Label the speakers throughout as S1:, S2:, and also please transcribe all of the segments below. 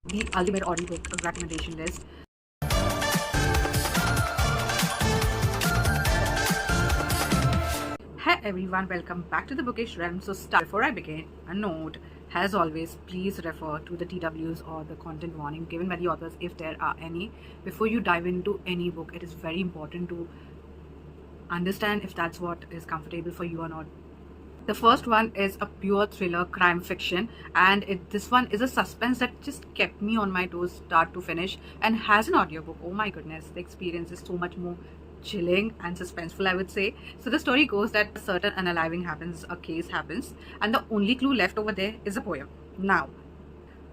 S1: the ultimate audiobook recommendation list. Hey everyone, welcome back to the bookish realm. So before I begin, a note: as always, please refer to the TWs or the content warning given by the authors if there are any. Before you dive into any book, it is very important to understand if that's what is comfortable for you or not. The first one is a pure thriller crime fiction, and this one is a suspense that just kept me on my toes start to finish, and has an audiobook. Oh my goodness, the experience is so much more chilling and suspenseful, I would say. So the story goes that a certain unaliving happens, a case happens, and the only clue left over there is a poem. Now,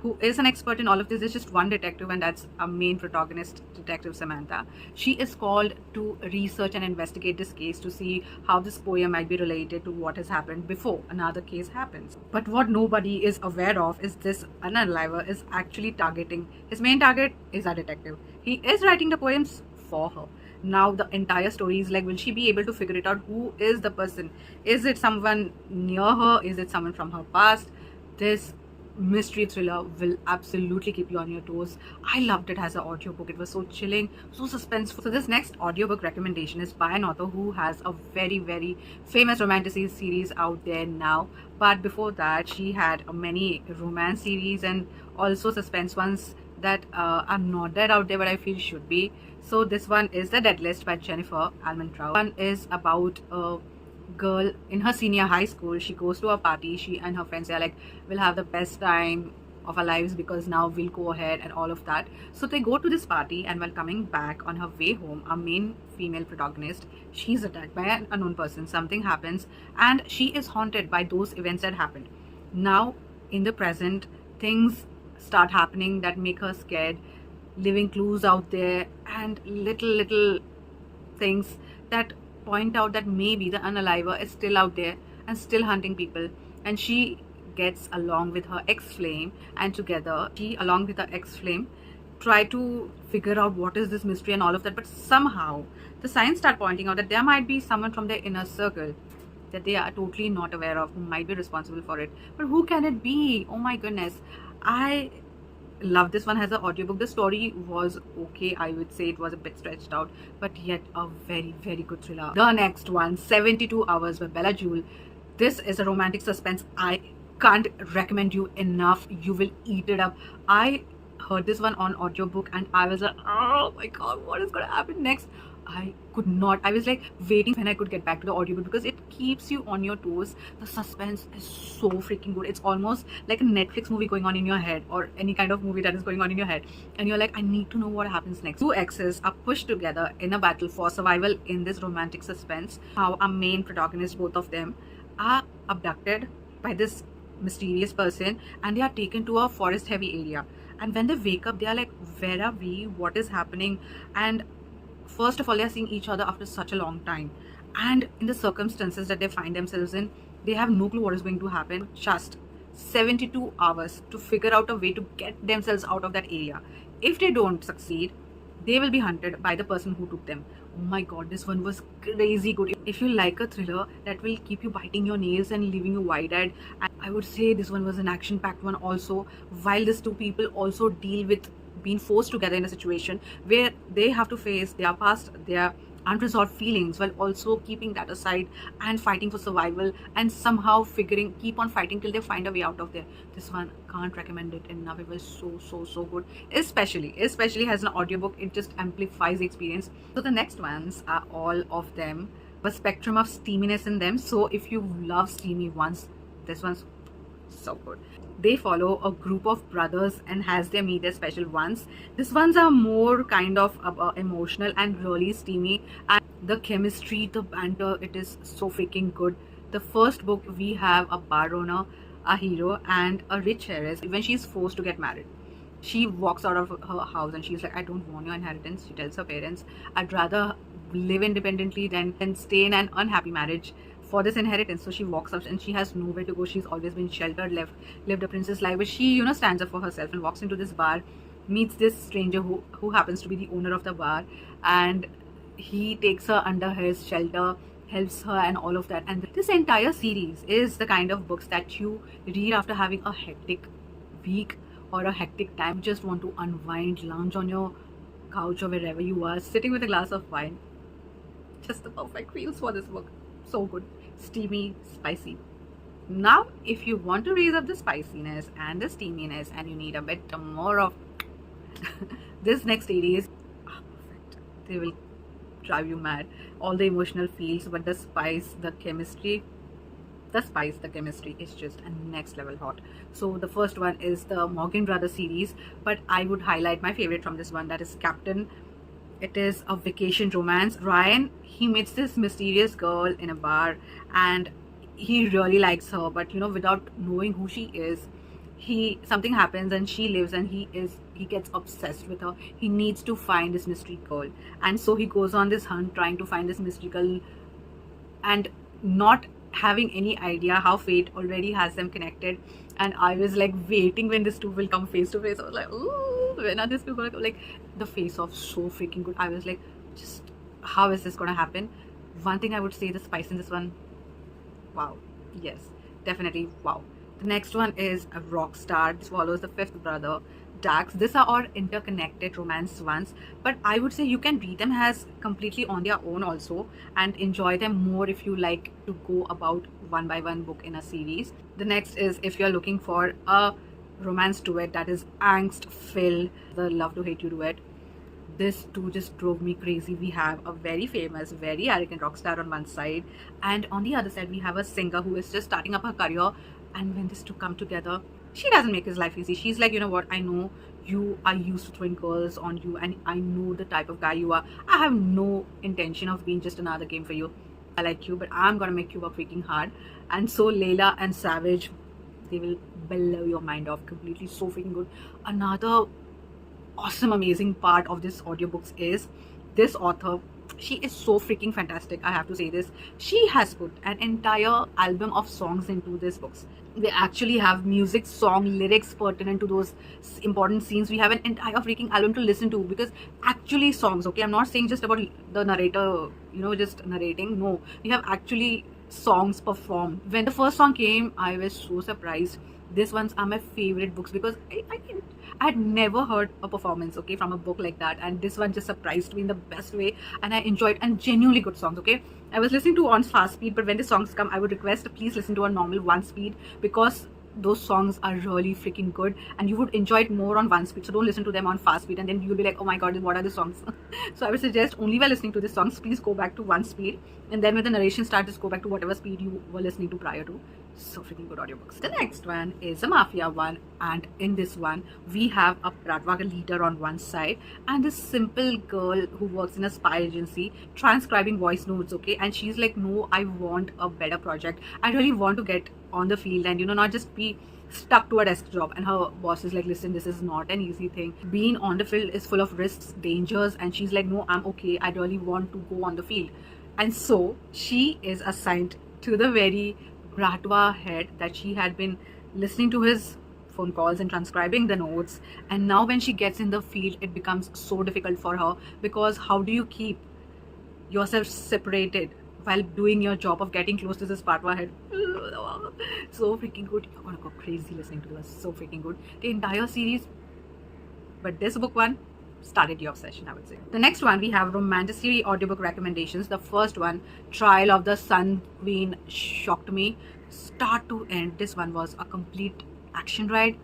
S1: who is an expert in all of this is just one detective, and that's our main protagonist, Detective Samantha. She is called to research and investigate this case to see how this poem might be related to what has happened before another case happens. But what nobody is aware of is this unaliver is actually targeting, his main target is our detective. He is writing the poems for her. Now the entire story is like, will she be able to figure it out? Who is the person? Is it someone near her? Is it someone from her past? This mystery thriller will absolutely keep you on your toes. I loved it as an audiobook. It was so chilling, so suspenseful. So this next audiobook recommendation is by an author who has a very famous romantic series out there now. But before that, she had many romance series and also suspense ones that are not that out there, but I feel should be. So this one is The Dead List by Jennifer Almentrout. One is about a girl in her senior high school. She goes to a party. She and her friends are like, we'll have the best time of our lives because now we'll go ahead and all of that. So they go to this party, and while coming back on her way home, our main female protagonist, she's attacked by an unknown person. Something happens and she is haunted by those events that happened. Now in the present, things start happening that make her scared, living clues out there and little things that point out that maybe the unaliver is still out there and still hunting people. And she gets along with her ex-flame, and together she along with her ex-flame try to figure out what is this mystery and all of that. But somehow the signs start pointing out that there might be someone from their inner circle that they are totally not aware of who might be responsible for it. But who can it be? Oh my goodness, I love this one as an audiobook. The story was okay, I would say. It was a bit stretched out, but yet a very good thriller. The next one, 72 Hours by Bella Jewel. This is a romantic suspense I can't recommend you enough. You will eat it up. I heard this one on audiobook and I was like, oh my god, what is gonna happen next? I could not. I was like waiting when I could get back to the audiobook because it keeps you on your toes. The suspense is so freaking good. It's almost like a Netflix movie going on in your head, or any kind of movie that is going on in your head, and you're like, I need to know what happens next. Two exes are pushed together in a battle for survival in this romantic suspense. How our main protagonists, both of them, are abducted by this mysterious person, and they are taken to a forest heavy area. And when they wake up, they are like, where are we? What is happening? And first of all, they are seeing each other after such a long time, and in the circumstances that they find themselves in, they have no clue what is going to happen. Just 72 hours to figure out a way to get themselves out of that area. If they don't succeed, they will be hunted by the person who took them. Oh my god, this one was crazy good. If you like a thriller that will keep you biting your nails and leaving you wide-eyed, I would say this one was an action-packed one also, while these two people also deal with being forced together in a situation where they have to face their past, their unresolved feelings, while also keeping that aside and fighting for survival, and somehow keep on fighting till they find a way out of there. This one, can't recommend it enough. It was so good, especially as an audiobook. It just amplifies the experience. So the next ones are all of them a spectrum of steaminess in them. So if you love steamy ones, this one's so good. They follow a group of brothers and has their meet their special ones. These ones are more kind of emotional and really steamy, and the chemistry, the banter, it is so freaking good. The first book, we have a bar owner, a hero, and a rich heiress. When she's forced to get married, she walks out of her house and she's like, I don't want your inheritance. She tells her parents, I'd rather live independently than stay in an unhappy marriage for this inheritance. So she walks out and she has nowhere to go. She's always been sheltered, lived a princess life, but she stands up for herself and walks into this bar, meets this stranger who happens to be the owner of the bar, and he takes her under his shelter, helps her and all of that. And this entire series is the kind of books that you read after having a hectic week or a hectic time, you just want to unwind, lounge on your couch or wherever you are, sitting with a glass of wine. Just the perfect feels for this book. So good. Steamy, spicy. Now, if you want to raise up the spiciness and the steaminess and you need a bit more of this next series, perfect. They will drive you mad. All the emotional feels, but the spice, the chemistry, the chemistry is just a next level hot. So the first one is the Morgan Brothers series, but I would highlight my favorite from this one, that is Captain. It is a vacation romance. Ryan, he meets this mysterious girl in a bar and he really likes her, but without knowing who she is, something happens and she lives, and he gets obsessed with her. He needs to find this mystery girl, and so he goes on this hunt trying to find this mystery girl, and not having any idea how fate already has them connected. And I was like waiting when these two will come face to face. I was like, ooh, when are these two gonna come? Like, the face off so freaking good. I was like, just how is this gonna happen? One thing I would say, the spice in this one, wow. Yes, definitely wow. The next one is a rock star. This follows the fifth brother, Dax. These are all interconnected romance ones, but I would say you can read them as completely on their own also and enjoy them more if you like to go about one by one book in a series. The next is, if you're looking for a romance duet that is angst filled, the love to hate you duet. This too just drove me crazy. We have a very famous, very arrogant rock star on one side, and on the other side we have a singer who is just starting up her career. And when these two come together, she doesn't make his life easy. She's like, you know what, I know you are used to throwing girls on you, and I know the type of guy you are. I have no intention of being just another game for you. I like you, but I'm gonna make you work freaking hard. And so Layla and Savage, they will blow your mind off completely. So freaking good. Another awesome, amazing part of this audiobooks is this author. She is so freaking fantastic. I have to say this. She has put an entire album of songs into these books. They actually have music, song, lyrics pertinent to those important scenes. We have an entire freaking album to listen to, because actually songs, okay? I'm not saying just about the narrator, just narrating. No, we have actually songs performed. When the first song came, I was so surprised. These ones are my favorite books, because I had never heard a performance, okay, from a book like that, and this one just surprised me in the best way, and I enjoyed, and genuinely good songs, okay. I was listening to on fast speed, but when the songs come, I would request please listen to a normal one speed, because those songs are really freaking good and you would enjoy it more on one speed. So don't listen to them on fast speed and then you'll be like, oh my god, what are the songs? So I would suggest, only while listening to the songs, please go back to one speed, and then when the narration starts, just go back to whatever speed you were listening to prior to. So freaking good audiobooks. The next one is a mafia one, and in this one we have a Bratva leader on one side and this simple girl who works in a spy agency transcribing voice notes, okay, and she's like, no, I want a better project. I really want to get on the field and not just be stuck to a desk job. And her boss is like, listen, this is not an easy thing. Being on the field is full of risks, dangers, and she's like, no, I'm okay, I really want to go on the field. And so she is assigned to the very Bratva head that she had been listening to his phone calls and transcribing the notes. And now when she gets in the field, it becomes so difficult for her, because how do you keep yourself separated while doing your job of getting close to this Bratva head? So freaking good. You're gonna go crazy listening to this. So freaking good. The entire series, but this book one started your obsession, I would say. The next one, we have romantically audiobook recommendations. The first one, Trial of the Sun Queen, shocked me start to end. This one was a complete action ride,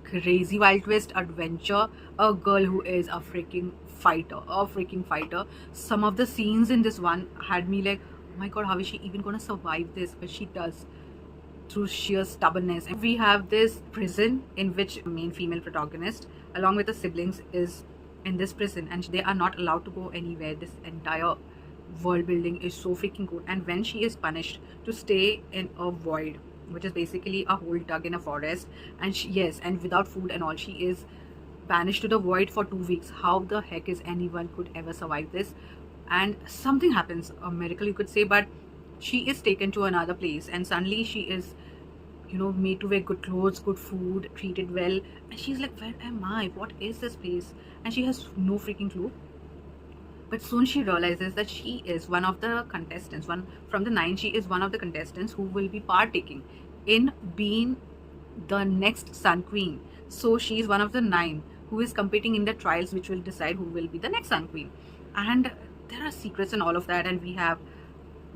S1: crazy wild twist, adventure, a girl who is a freaking fighter. Some of the scenes in this one had me like, oh my god, how is she even gonna survive this? But she does, through sheer stubbornness. And we have this prison in which main female protagonist along with the siblings is in this prison, and they are not allowed to go anywhere. This entire world building is so freaking good. And when she is punished to stay in a void, which is basically a hole dug in a forest, and and without food and all, she is banished to the void for 2 weeks. How the heck is anyone could ever survive this? And something happens, a miracle you could say, but she is taken to another place and suddenly she is made to wear good clothes, good food, treated well, and she's like, where am I? What is this place? And she has no freaking clue. But soon she realizes that she is one of the contestants, one from the 9. She is one of the contestants who will be partaking in being the next Sun Queen. So she's one of the 9 who is competing in the trials which will decide who will be the next Sun Queen. And there are secrets and all of that, and we have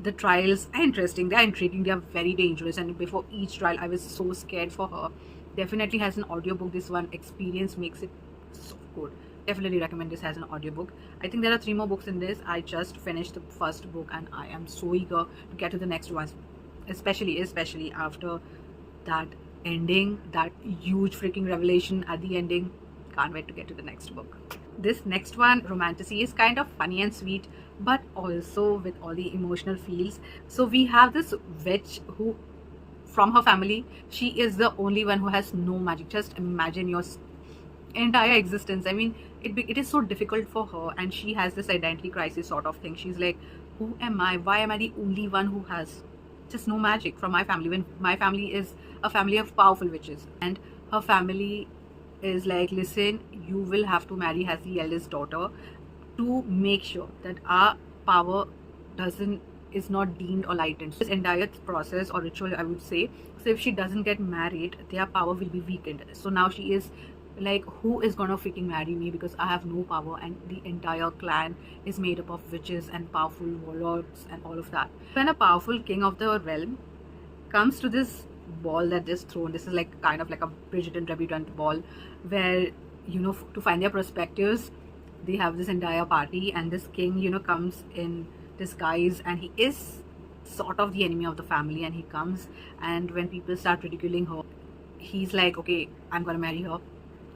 S1: the trials are interesting, they are intriguing, they are very dangerous, and before each trial I was so scared for her. Definitely has an audiobook. This one experience makes it so good. Definitely recommend this as an audiobook. I think there are 3 more books in this. I just finished the first book and I am so eager to get to the next one, especially after that ending, that huge freaking revelation at the ending. Can't wait to get to the next book. This next one, romantasy, is kind of funny and sweet, but also with all the emotional feels. So we have this witch who, from her family, she is the only one who has no magic. Just imagine your entire existence. I mean, it is so difficult for her, and she has this identity crisis sort of thing. She's like, who am I? Why am I the only one who has just no magic from my family, when my family is a family of powerful witches? And her family is like, listen, you will have to marry as the eldest daughter to make sure that our power is not deemed or lightened. This entire process or ritual, I would say, so if she doesn't get married, their power will be weakened. So now she is like, who is gonna freaking marry me, because I have no power, and the entire clan is made up of witches and powerful warlords and all of that. When a powerful king of the realm comes to this ball that is thrown, this is like kind of like a Bridget and Debutante ball, where, you know, to find their perspectives, they have this entire party, and this king, you know, comes in disguise, and he is sort of the enemy of the family, and he comes, and when people start ridiculing her, he's like, okay, I'm gonna marry her.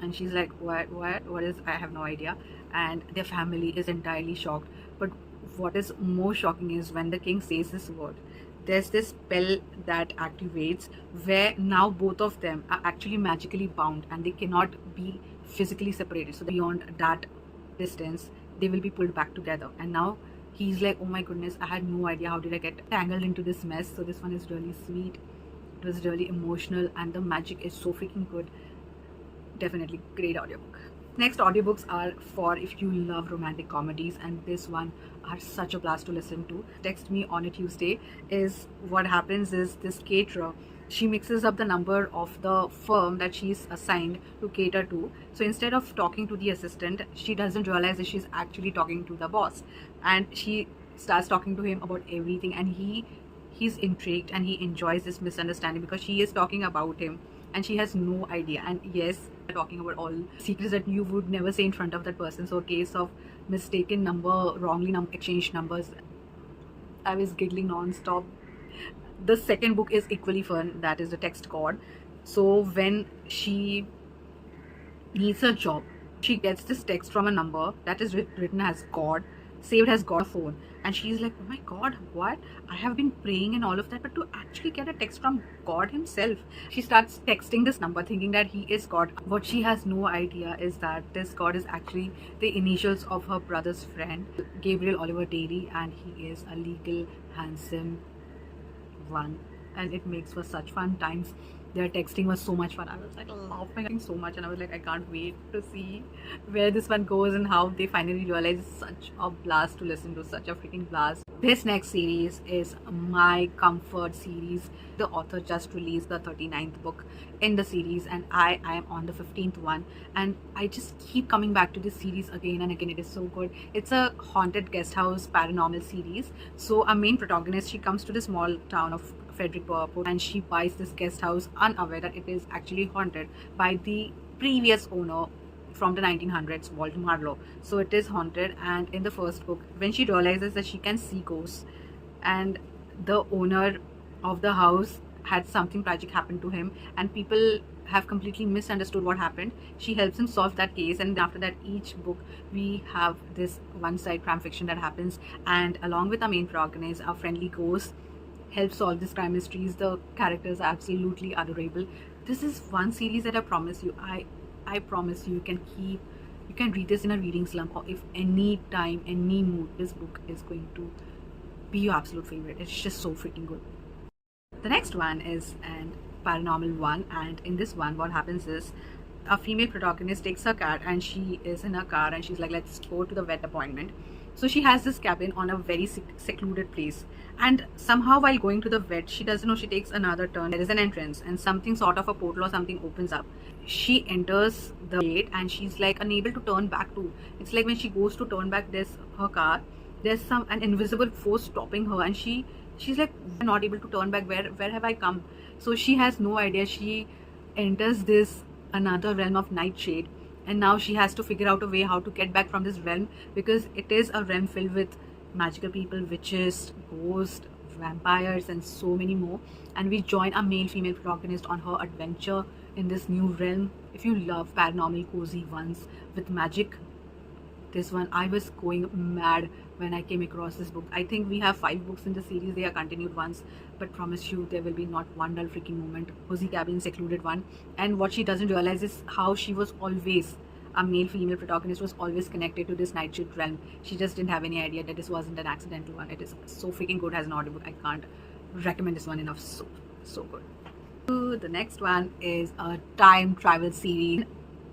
S1: And she's like, what is, I have no idea. And their family is entirely shocked. But what is more shocking is when the king says this word, there's this spell that activates where now both of them are actually magically bound and they cannot be physically separated. So beyond that distance, they will be pulled back together. And now he's like, oh my goodness, I had no idea, how did I get tangled into this mess? So this one is really sweet, it was really emotional, and the magic is so freaking good. Definitely great audiobook. Next audiobooks are for if you love romantic comedies, and this one are such a blast to listen to. Text Me on a Tuesday is what happens is, this caterer, she mixes up the number of the firm that she's assigned to cater to. So instead of talking to the assistant, she doesn't realize that she's actually talking to the boss, and she starts talking to him about everything, and he's intrigued and he enjoys this misunderstanding because she is talking about him and she has no idea. And yes, we're talking about all secrets that you would never say in front of that person. So a case of mistaken number, wrongly exchanged numbers, I was giggling non-stop. The second book is equally fun, that is The Text God. So when she needs a job, she gets this text from a number that is written as God, saved as God phone, and she's like, oh my god, what? I have been praying and all of that, but to actually get a text from God himself. She starts texting this number thinking that he is God. What she has no idea is that this God is actually the initials of her brother's friend, Gabriel Oliver Daly, and he is a legal, handsome one, and it makes for such fun times. Their texting was so much fun. I was like laughing so much, and I was like, I can't wait to see where this one goes and how they finally realize it's such a blast to listen to, such a freaking blast. This next series is my comfort series. The author just released the 39th book in the series, and I am on the 15th one, and I just keep coming back to this series again and again. It is so good. It's a haunted guest house paranormal series. So our main protagonist, she comes to the small town of Frederickport, and she buys this guest house unaware that it is actually haunted by the previous owner from the 1900s, Walter Marlowe. So it is haunted, and in the first book, when she realizes that she can see ghosts, and the owner of the house had something tragic happen to him, and people have completely misunderstood what happened, she helps him solve that case. And after that, each book we have this one side crime fiction that happens, and along with our main protagonist, our friendly ghost help solve this crime mysteries. The characters are absolutely adorable. This is one series that I promise you, I promise you, you can read this in a reading slump, or if any time, any mood, this book is going to be your absolute favorite. It's just so freaking good. The next one is an paranormal one, and in this one, what happens is, a female protagonist takes her cat, and she is in her car, and she's like, let's go to the vet appointment. So she has this cabin on a very secluded place, and somehow while going to the vet, she doesn't know, she takes another turn. There is an entrance and something sort of a portal or something opens up. She enters the gate and she's like unable to turn back too. It's like when she goes to turn back her car, there's an invisible force stopping her, and she's like not able to turn back. Where have I come? So she has no idea. She enters this another realm of nightshade, and now she has to figure out a way how to get back from this realm, because it is a realm filled with magical people, witches, ghosts, vampires, and so many more. And we join a male female protagonist on her adventure in this new realm. If you love paranormal cozy ones with magic, this one, I was going mad when I came across this book. I think we have 5 books in the series. They are continued ones, but promise you there will be not one dull freaking moment. Cozy cabin, secluded one. And what she doesn't realize is how she was always, a male female protagonist was always connected to this nightshade realm. She just didn't have any idea that this wasn't an accidental one. It is so freaking good as an audiobook. I can't recommend this one enough. So good. The next one is a time travel series.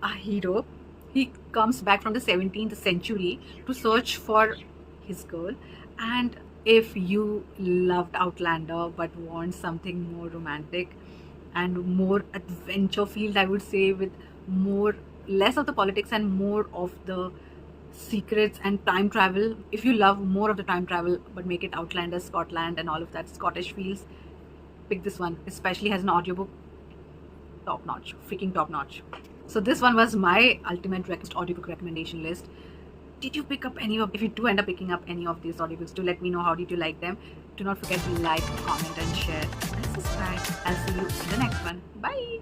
S1: A hero, he comes back from the 17th century to search for his girl. And if you loved Outlander but want something more romantic and more adventure field, I would say, with less of the politics and more of the secrets and time travel, if you love more of the time travel but make it Outlander, Scotland, and all of that Scottish feels, pick this one. Especially has an audiobook, top notch, freaking top notch. So this one was my ultimate audiobook recommendation list. Did you pick up any of, if you do end up picking up any of these audiobooks, do let me know how did you like them. Do not forget to like, comment and share and subscribe. I'll see you in the next one. Bye.